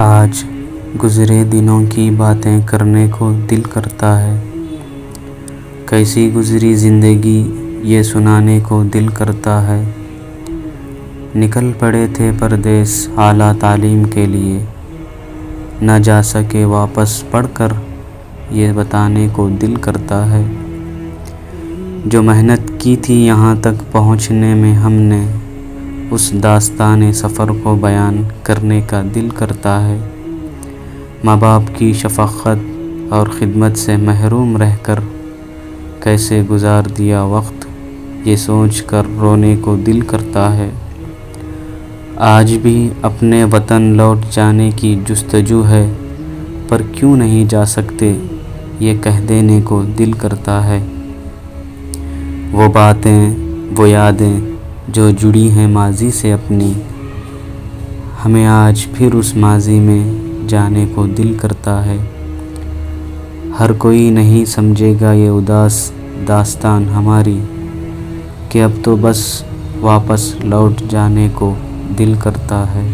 آج گزرے دنوں کی باتیں کرنے کو دل کرتا ہے، کیسی گزری زندگی یہ سنانے کو دل کرتا ہے۔ نکل پڑے تھے پردیس اعلیٰ تعلیم کے لیے، نہ جا سکے واپس پڑھ کر یہ بتانے کو دل کرتا ہے۔ جو محنت کی تھی یہاں تک پہنچنے میں ہم نے، اس داستان سفر کو بیان کرنے کا دل کرتا ہے۔ ماں باپ کی شفقت اور خدمت سے محروم رہ کر کیسے گزار دیا وقت، یہ سوچ کر رونے کو دل کرتا ہے۔ آج بھی اپنے وطن لوٹ جانے کی جستجو ہے، پر کیوں نہیں جا سکتے یہ کہہ دینے کو دل کرتا ہے۔ وہ باتیں، وہ یادیں جو جڑی ہیں ماضی سے اپنی، ہمیں آج پھر اس ماضی میں جانے کو دل کرتا ہے۔ ہر کوئی نہیں سمجھے گا یہ اداس داستان ہماری، کہ اب تو بس واپس لوٹ جانے کو دل کرتا ہے۔